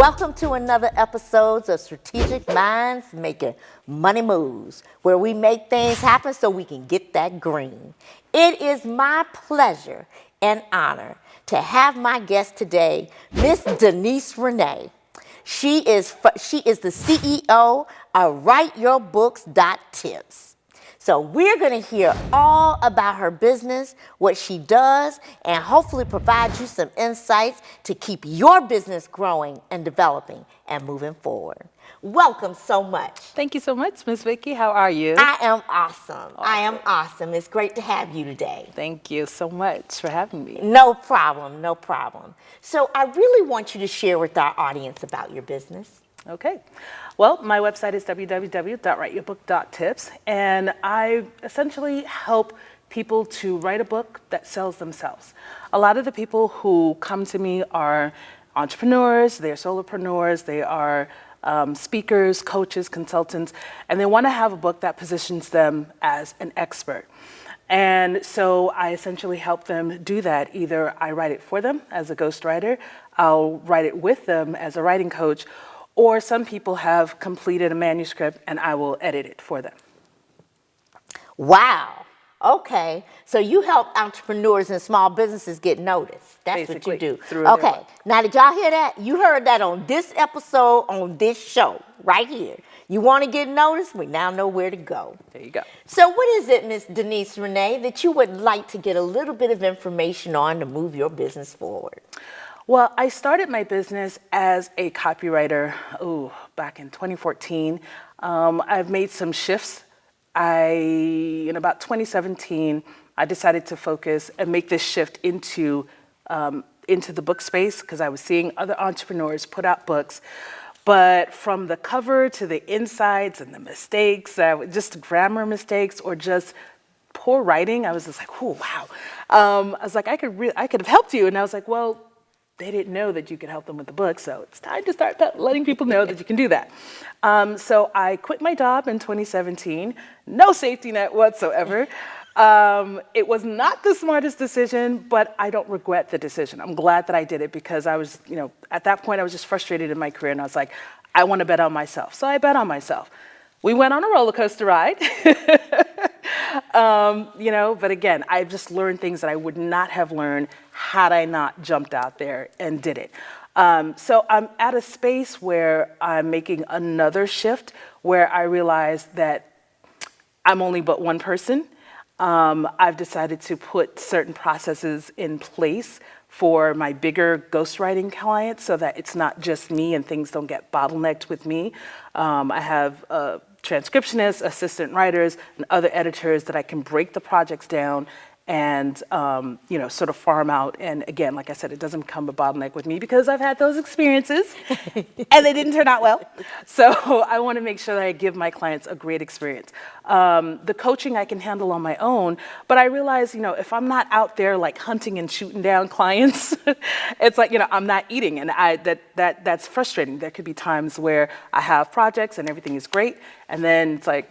Welcome to another episode of Strategic Minds Making Money Moves, where we make things happen so we can get that green. It is my pleasure and honor to have my guest today, Miss Denise Renee. She is the CEO of WriteYourBooks.tips. So we're going to hear all about her business, what she does, and hopefully provide you some insights to keep your business growing and developing and moving forward. Welcome so much. Thank you so much, Miss Vicki. How are you? I am awesome. I am awesome. It's great to have you today. Thank you so much for having me. No problem, no problem. So I really want you to share with our audience about your business. Okay. Well, my website is www.writeyourbook.tips, and I essentially help people to write a book that sells themselves. A lot of the people who come to me are entrepreneurs, they're solopreneurs, they are speakers, coaches, consultants, and they want to have a book that positions them as an expert. And so I essentially help them do that. Either I write it for them as a ghostwriter, I'll write it with them as a writing coach, or some people have completed a manuscript and I will edit it for them. Wow. Okay. So you help entrepreneurs and small businesses get noticed. That's Basically, what you do. through their Okay. work. Now, did y'all hear that? You heard that on this episode, on this show, right here. You want to get noticed? We now know where to go. There you go. So what is it, Miss Denise Renee, that you would like to get a little bit of information on to move your business forward? Well, I started my business as a copywriter, back in 2014. I've made some shifts. In about 2017, I decided to focus and make this shift into the book space because I was seeing other entrepreneurs put out books. But from the cover to the insides and the mistakes, just grammar mistakes or just poor writing, I was just like, oh, wow. I was like, I could have helped you. And I was like, well, they didn't know that you could help them with the book, so it's time to start letting people know that you can do that. So I quit my job in 2017, no safety net whatsoever. It was not the smartest decision, but I don't regret the decision. I'm glad that I did it because I was, at that point I was just frustrated in my career and I was like, I want to bet on myself. So I bet on myself. We went on a roller coaster ride. But again, I've just learned things that I would not have learned had I not jumped out there and did it. So I'm at a space where I'm making another shift where I realize that I'm only but one person. I've decided to put certain processes in place for my bigger ghostwriting clients so that it's not just me and things don't get bottlenecked with me. I have transcriptionists, assistant writers, and other editors that I can break the projects down and sort of farm out. And again, like I said, it doesn't become a bottleneck with me because I've had those experiences and they didn't turn out well. So I want to make sure that I give my clients a great experience. The coaching I can handle on my own, but I realize, if I'm not out there like hunting and shooting down clients, it's like, I'm not eating, and that's frustrating. There could be times where I have projects and everything is great, and then it's like,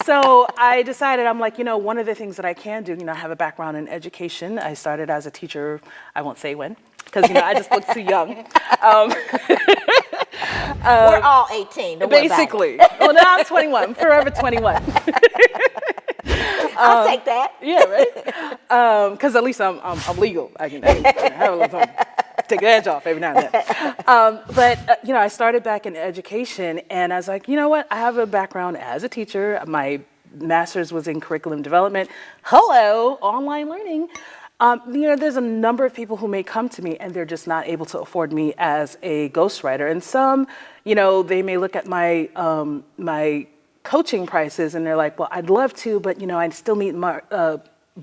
So I decided, I'm like, one of the things that I can do, I have a background in education. I started as a teacher, I won't say when, because, I just look too young. We're all 18. Don't worry about it. Basically. Well, now I'm 21, forever 21. I'll take that. Yeah, right? Because at least I'm legal. I can have a little time. Take the edge off every now and then. But I started back in education, and I was like, you know what? I have a background as a teacher. My master's was in curriculum development. Hello, online learning. There's a number of people who may come to me, and they're just not able to afford me as a ghostwriter. And some, they may look at my my coaching prices, and they're like, well, I'd love to, but I still need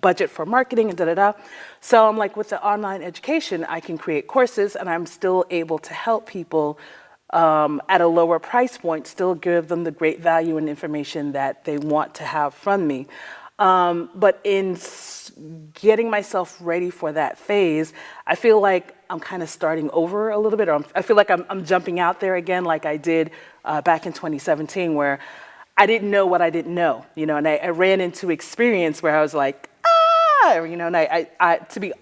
budget for marketing and da-da-da. So I'm like, with the online education, I can create courses and I'm still able to help people at a lower price point, still give them the great value and information that they want to have from me. But in getting myself ready for that phase, I feel like I'm kind of starting over a little bit. Or I feel like I'm jumping out there again like I did back in 2017, where I didn't know what I didn't know, and I ran into experience where I was like, yeah, and I to be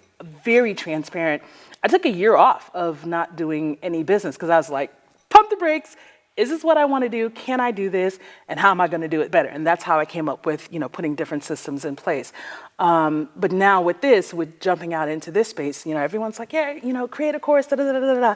very transparent, I took a year off of not doing any business because I was like, pump the brakes. Is this what I want to do? Can I do this? And how am I going to do it better? And that's how I came up with, putting different systems in place. But now with jumping out into this space, everyone's like, yeah, create a course, da, da, da, da, da.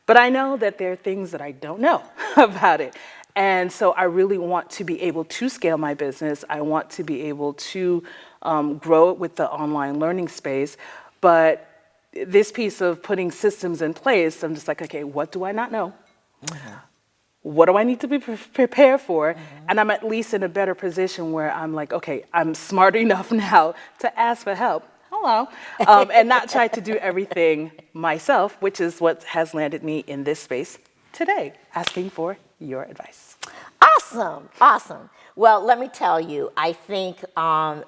But I know that there are things that I don't know about it. And so I really want to be able to scale my business. I want to be able to grow it with the online learning space. But this piece of putting systems in place, I'm just like, okay, what do I not know? Mm-hmm. What do I need to be prepared for? Mm-hmm. And I'm at least in a better position where I'm like, okay, I'm smart enough now to ask for help. Hello. And not try to do everything myself, which is what has landed me in this space today, asking for your advice. Awesome, awesome. Well, let me tell you, I think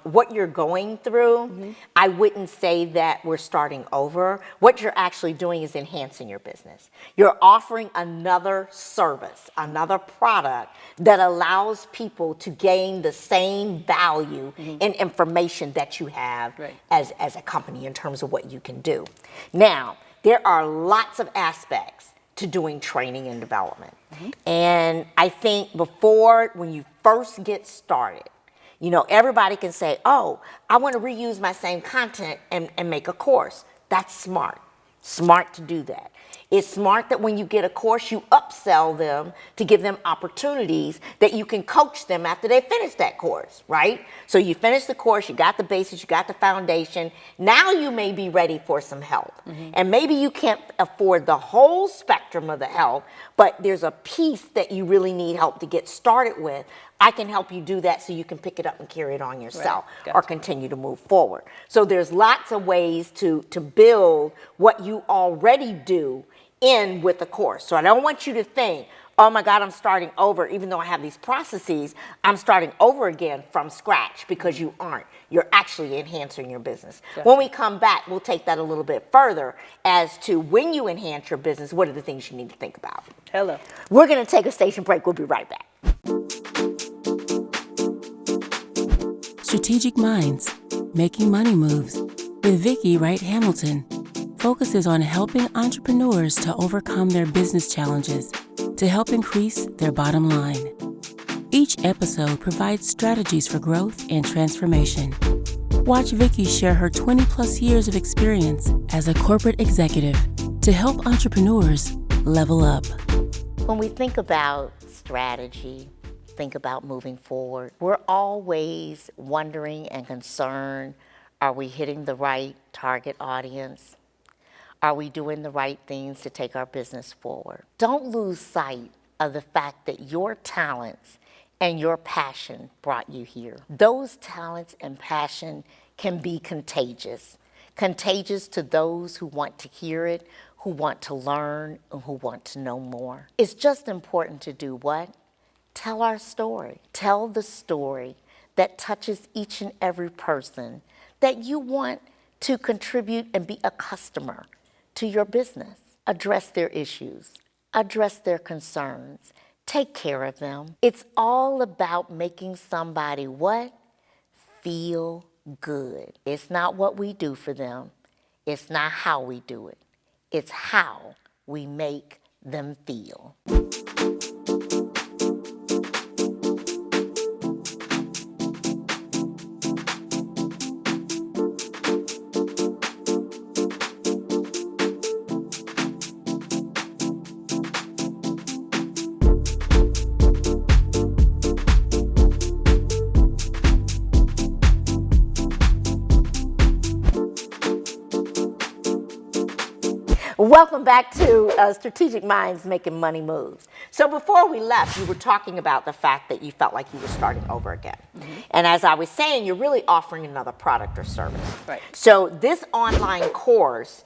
what you're going through, I wouldn't say that we're starting over. What you're actually doing is enhancing your business. You're offering another service, another product that allows people to gain the same value and information that you have as a company in terms of what you can do. Now, there are lots of aspects to doing training and development. And I think when you first get started, everybody can say, oh, I want to reuse my same content and make a course. That's smart to do that. It's smart that when you get a course, you upsell them to give them opportunities that you can coach them after they finish that course, right? So you finish the course, you got the basics, you got the foundation. Now you may be ready for some help. And maybe you can't afford the whole spectrum of the help, but there's a piece that you really need help to get started with. I can help you do that so you can pick it up and carry it on yourself or continue to move forward. So there's lots of ways to build what you already do in with the course. So I don't want you to think, oh my God, I'm starting over. Even though I have these processes, I'm starting over again from scratch, because you aren't. You're actually enhancing your business. When we come back, we'll take that a little bit further as to when you enhance your business, what are the things you need to think about. Hello. We're going to take a station break. We'll be right back. Strategic Minds, Making Money Moves with Vicki Wright-Hamilton focuses on helping entrepreneurs to overcome their business challenges to help increase their bottom line. Each episode provides strategies for growth and transformation. Watch Vicki share her 20-plus years of experience as a corporate executive to help entrepreneurs level up. When we think about strategy, think about moving forward, we're always wondering and concerned, are we hitting the right target audience? Are we doing the right things to take our business forward? Don't lose sight of the fact that your talents and your passion brought you here. Those talents and passion can be contagious to those who want to hear it, who want to learn, and who want to know more. It's just important to do what? Tell our story. Tell the story that touches each and every person that you want to contribute and be a customer to your business. Address their issues, address their concerns, take care of them. It's all about making somebody what? Feel good. It's not what we do for them. It's not how we do it. It's how we make them feel. Welcome back to Strategic Minds Making Money Moves. So before we left, you were talking about the fact that you felt like you were starting over again. And as I was saying, you're really offering another product or service. Right. So this online course,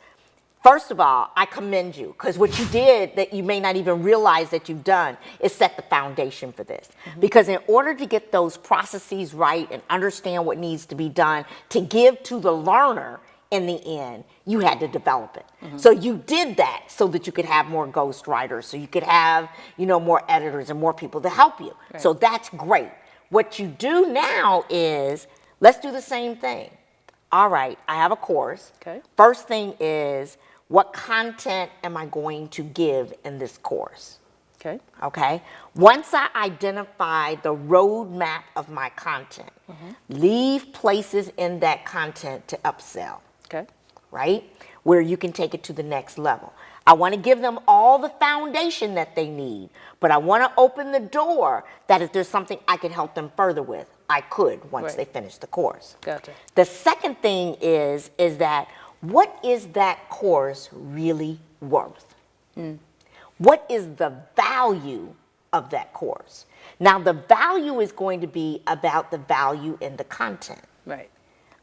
first of all, I commend you, because what you did that you may not even realize that you've done is set the foundation for this. Because in order to get those processes right and understand what needs to be done to give to the learner in the end, you had to develop it. So you did that so that you could have more ghostwriters, so you could have, more editors and more people to help you. Right. So that's great. What you do now is, let's do the same thing. all right, I have a course. Okay. First thing is, what content am I going to give in this course? Okay. Okay. Once I identify the roadmap of my content, leave places in that content to upsell, Okay. right? Where you can take it to the next level. I want to give them all the foundation that they need, but I want to open the door that if there's something I could help them further with, I could once Right. they finish the course. Gotcha. The second thing is that what is that course really worth? What is the value of that course? Now, the value is going to be about the value in the content. Right.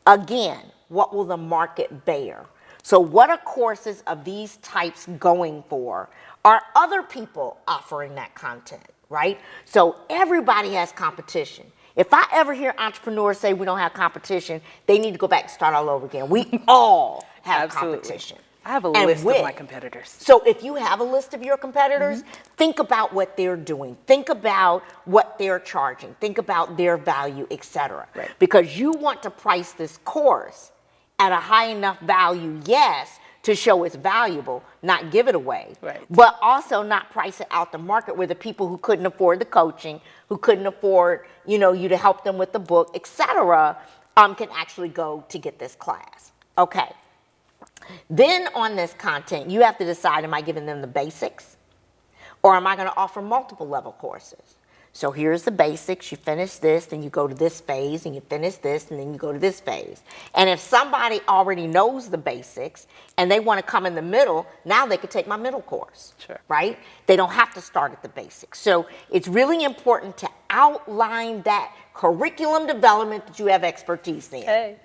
Again, what will the market bear? So what are courses of these types going for? Are other people offering that content, right? So everybody has competition. If I ever hear entrepreneurs say we don't have competition, they need to go back and start all over again. We all have Absolutely. competition. I have a And list with- of my competitors. So if you have a list of your competitors, think about what they're doing. Think about what they're charging. Think about their value, etc. Right. Because you want to price this course at a high enough value, yes, to show it's valuable, not give it away. Right. But also not price it out the market where the people who couldn't afford the coaching, who couldn't afford, you to help them with the book, etc., can actually go to get this class. Okay. Then on this content, you have to decide, am I giving them the basics or am I going to offer multiple level courses? So here's the basics, you finish this, then you go to this phase, and you finish this, and then you go to this phase. And if somebody already knows the basics and they want to come in the middle, now they could take my middle course, Sure. right? They don't have to start at the basics. So it's really important to outline that curriculum development that you have expertise in. Hey.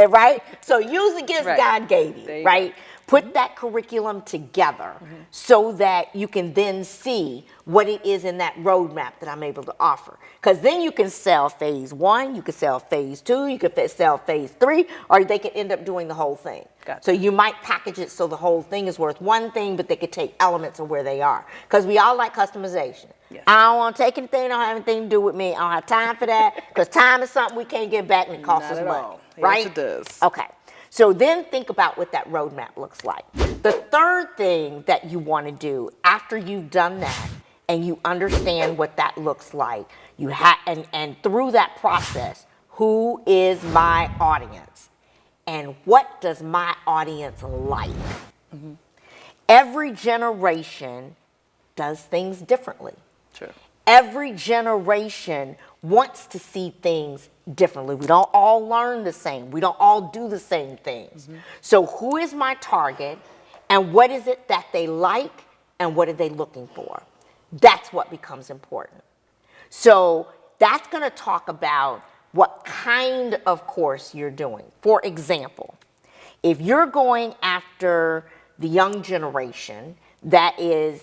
Right? So use the gifts Right. God gave There you, you right? Put that curriculum together so that you can then see what it is in that roadmap that I'm able to offer. Because then you can sell phase 1, you can sell phase 2, you can sell phase 3, or they could end up doing the whole thing. Gotcha. So you might package it so the whole thing is worth one thing, but they could take elements of where they are. Because we all like customization. Yes. I don't want to take anything, don't have anything to do with me. I don't have time for that because time is something we can't get back and it costs Not us at money. all. Yes, Right? it does. Okay. So then think about what that roadmap looks like. The third thing that you want to do after you've done that and you understand what that looks like, you have and through that process, who is my audience? And what does my audience like? Every generation does things differently. Sure. Every generation wants to see things differently. We don't all learn the same. We don't all do the same things. So who is my target and what is it that they like and what are they looking for? That's what becomes important. So that's going to talk about what kind of course you're doing. For example, if you're going after the young generation that is,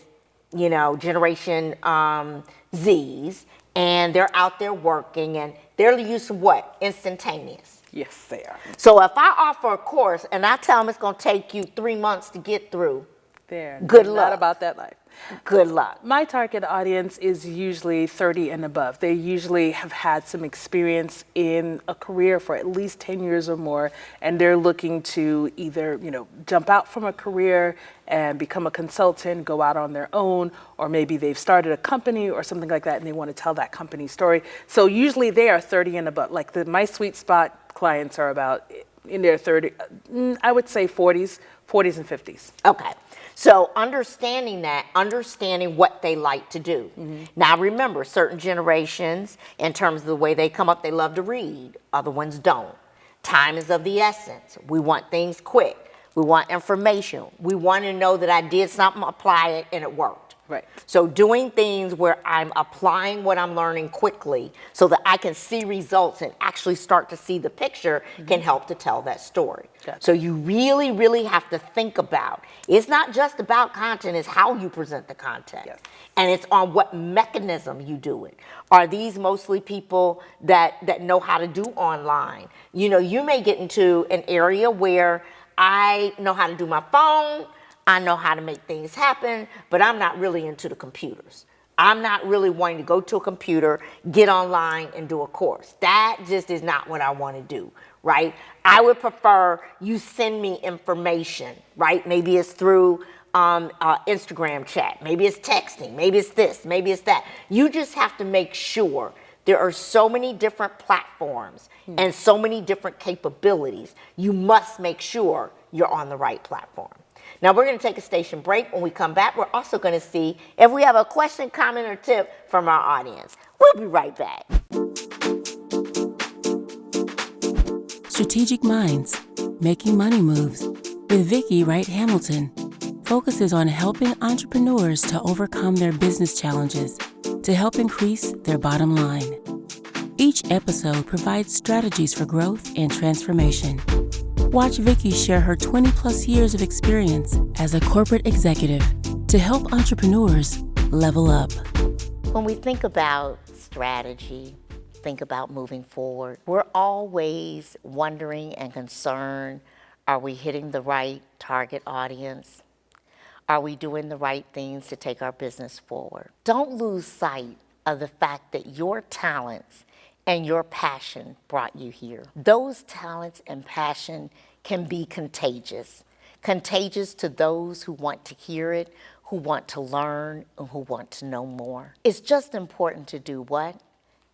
Generation Zs, and they're out there working and they're used to what? Instantaneous. Yes, they are. So if I offer a course and I tell them it's going to take you 3 months to get through, They're Good not luck. about that life. good luck. My target audience is usually 30 and above. They usually have had some experience in a career for at least 10 years or more, and they're looking to either, jump out from a career and become a consultant, go out on their own, or maybe they've started a company or something like that and they want to tell that company story. So usually they are 30 and above. Like my sweet spot clients are about in their 30, I would say 40s and 50s. Okay. So understanding what they like to do. Now remember, certain generations, in terms of the way they come up, they love to read. Other ones don't. Time is of the essence. We want things quick. We want information. We want to know that I did something, apply it, and it worked. Right. So doing things where I'm applying what I'm learning quickly so that I can see results and actually start to see the picture can help to tell that story. Gotcha. So you really, really have to think about, it's not just about content, it's how you present the content. Yes. And it's on what mechanism you do it. Are these mostly people that know how to do online? You may get into an area where I know how to do my phone, I know how to make things happen, but I'm not really into the computers. I'm not really wanting to go to a computer, get online, and do a course. That just is not what I want to do, right? I would prefer you send me information, right? Maybe it's through Instagram chat, maybe it's texting, maybe it's this, maybe it's that. You just have to make sure there are so many different platforms and so many different capabilities. You must make sure you're on the right platform. Now we're going to take a station break. When we come back, we're also going to see if we have a question, comment, or tip from our audience. We'll be right back. Strategic Minds, Making Money Moves with Vicki Wright-Hamilton focuses on helping entrepreneurs to overcome their business challenges to help increase their bottom line. Each episode provides strategies for growth and transformation. Watch Vicki share her 20-plus years of experience as a corporate executive to help entrepreneurs level up. When we think about strategy, think about moving forward, we're always wondering and concerned, are we hitting the right target audience? Are we doing the right things to take our business forward? Don't lose sight of the fact that your talents and your passion brought you here. Those talents and passion can be contagious. Contagious to those who want to hear it, who want to learn, and who want to know more. It's just important to do what?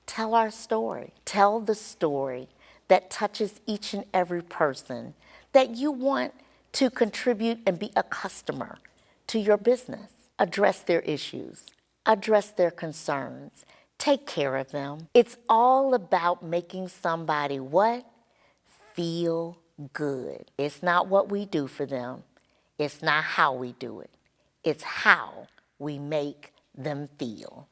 Tell our story. Tell the story that touches each and every person that you want to contribute and be a customer to your business. Address their issues, address their concerns, take care of them. It's all about making somebody what? Feel good. It's not what we do for them. It's not how we do it. It's how we make them feel.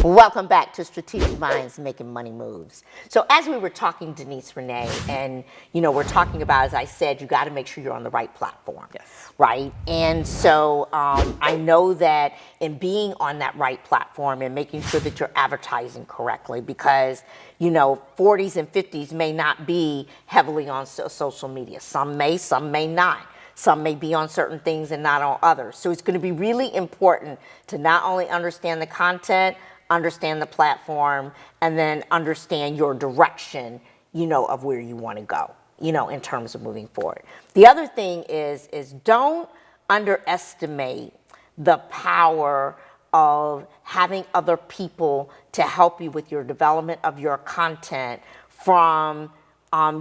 Welcome back to Strategic Minds Making Money Moves. So as we were talking, Denise Renee, and we're talking about, as I said, you got to make sure you're on the right platform. Yes. Right? And so I know that in being on that right platform and making sure that you're advertising correctly, because 40s and 50s may not be heavily on social media. Some may not. Some may be on certain things and not on others. So it's going to be really important to not only understand the content, understand the platform, and then understand your direction, of where you want to go, in terms of moving forward. The other thing is don't underestimate the power of having other people to help you with your development of your content, from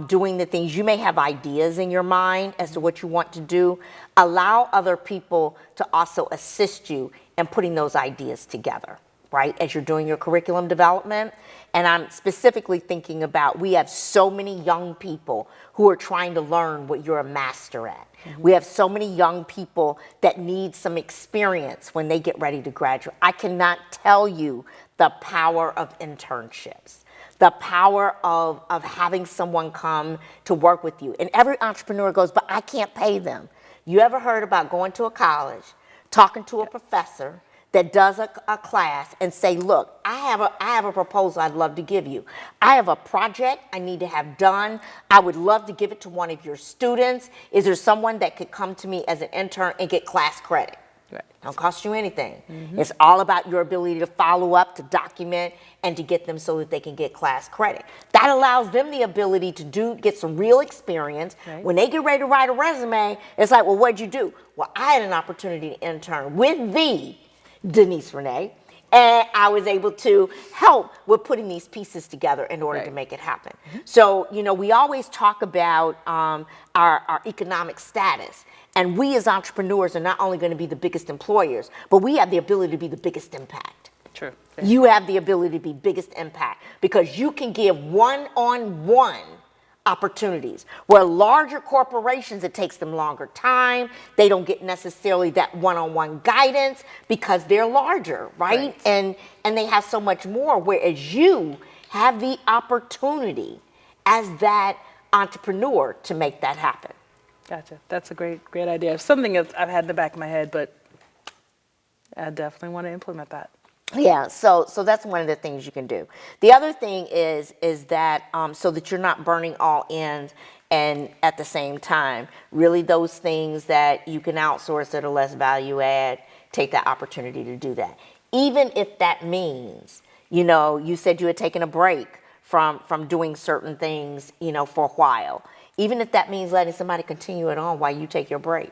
doing the things. You may have ideas in your mind as to what you want to do. Allow other people to also assist you in putting those ideas together, right, as you're doing your curriculum development. And I'm specifically thinking about, we have so many young people who are trying to learn what you're a master at. We have so many young people that need some experience when they get ready to graduate. I cannot tell you the power of internships, the power of having someone come to work with you. And every entrepreneur goes, but I can't pay them. You ever heard about going to a college, talking to a professor that does a class and say, look, I have a proposal I'd love to give you. I have a project I need to have done. I would love to give it to one of your students. Is there someone that could come to me as an intern and get class credit? Right. Don't cost you anything. It's all about your ability to follow up, to document, and to get them so that they can get class credit. That allows them the ability to get some real experience. Right. When they get ready to write a resume, it's like, well, what'd you do? Well, I had an opportunity to intern with the Denise Renee, and I was able to help with putting these pieces together in order to make it happen. So, we always talk about our economic status, and we as entrepreneurs are not only going to be the biggest employers, but we have the ability to be the biggest impact. True. You have the ability to be biggest impact because you can give one-on-one opportunities, where larger corporations, it takes them longer time. They don't get necessarily that one-on-one guidance because they're larger, right? And they have so much more, whereas you have the opportunity as that entrepreneur to make that happen. Gotcha. That's a great idea. Something that I've had in the back of my head, but I definitely want to implement that. Yeah, so that's one of the things you can do. The other thing is that so that you're not burning all ends and at the same time, really those things that you can outsource that are less value add, take that opportunity to do that. Even if that means, you said you had taken a break from doing certain things, for a while. Even if that means letting somebody continue it on while you take your break.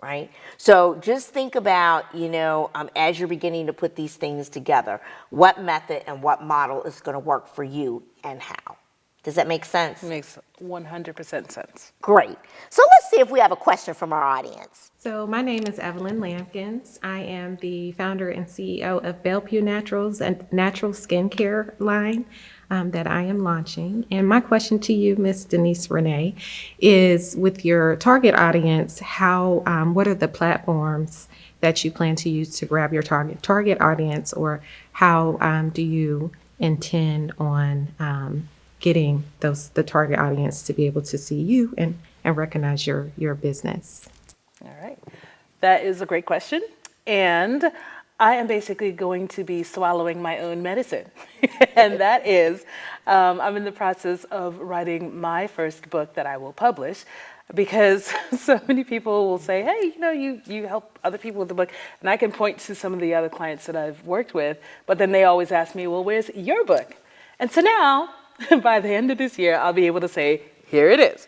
Right? So just think about, as you're beginning to put these things together, what method and what model is going to work for you and how. Does that make sense? It makes 100% sense. Great. So let's see if we have a question from our audience. So my name is Evelyn Lampkins. I am the founder and CEO of Bellevue Naturals, a natural skincare line that I am launching. And my question to you, Miss Denise Renee, is with your target audience, what are the platforms that you plan to use to grab your target audience, or how do you intend on getting the target audience to be able to see you and recognize your business? All right. That is a great question. And I am basically going to be swallowing my own medicine. And that is, I'm in the process of writing my first book that I will publish, because so many people will say, hey, you help other people with the book. And I can point to some of the other clients that I've worked with, but then they always ask me, well, where's your book? And so now, by the end of this year, I'll be able to say, here it is.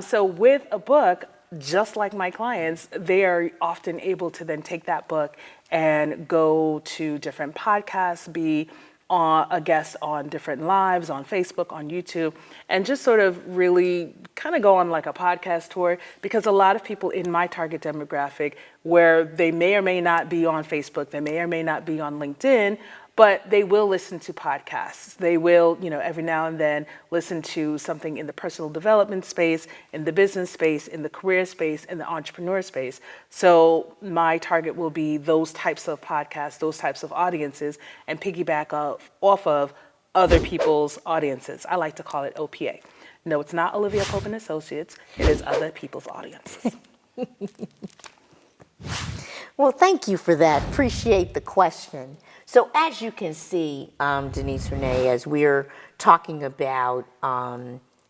So with a book, just like my clients, they are often able to then take that book and go to different podcasts, be a guest on different lives, on Facebook, on YouTube, and just sort of really kind of go on like a podcast tour, because a lot of people in my target demographic, where they may or may not be on Facebook, they may or may not be on LinkedIn, but they will listen to podcasts. They will, every now and then listen to something in the personal development space, in the business space, in the career space, in the entrepreneur space. So my target will be those types of podcasts, those types of audiences, and piggyback off of other people's audiences. I like to call it OPA. No, it's not Olivia Pope and Associates. It is other people's audiences. Well, thank you for that. Appreciate the question. So as you can see, Denise Renee, as we're talking about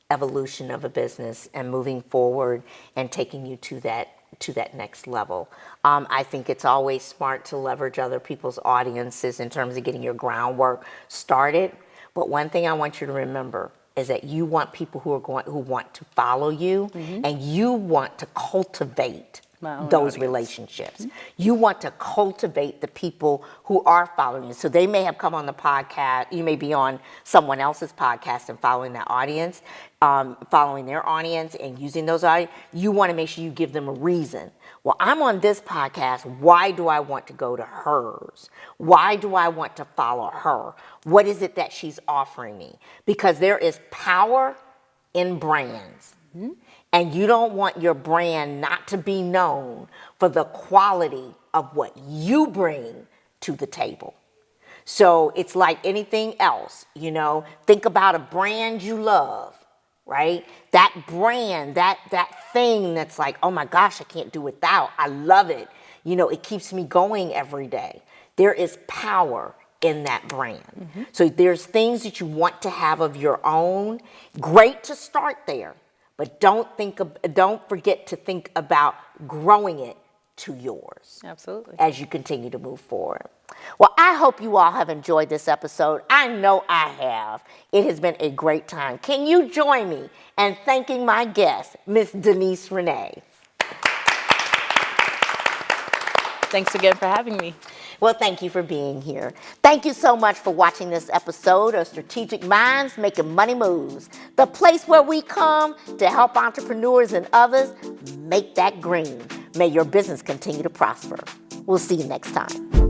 evolution of a business and moving forward and taking you to that next level, I think it's always smart to leverage other people's audiences in terms of getting your groundwork started. But one thing I want you to remember is that you want people who want to follow you, and you want to cultivate those relationships. You want to cultivate the people who are following you. So they may have come on the podcast, you may be on someone else's podcast and following that audience, following their audience and using those audience. You want to make sure you give them a reason. Well, I'm on this podcast. Why do I want to go to hers? Why do I want to follow her? What is it that she's offering me? Because there is power in brands. And you don't want your brand not to be known for the quality of what you bring to the table. So it's like anything else, think about a brand you love, right? That brand, that thing that's like, oh my gosh, I can't do without. I love it. It keeps me going every day. There is power in that brand. So there's things that you want to have of your own. Great to start there. But don't forget to think about growing it to yours. Absolutely. As you continue to move forward. Well, I hope you all have enjoyed this episode. I know I have. It has been a great time. Can you join me in thanking my guest, Miss Denise Renee? Thanks again for having me. Well, thank you for being here. Thank you so much for watching this episode of Strategic Minds Making Money Moves, the place where we come to help entrepreneurs and others make that green. May your business continue to prosper. We'll see you next time.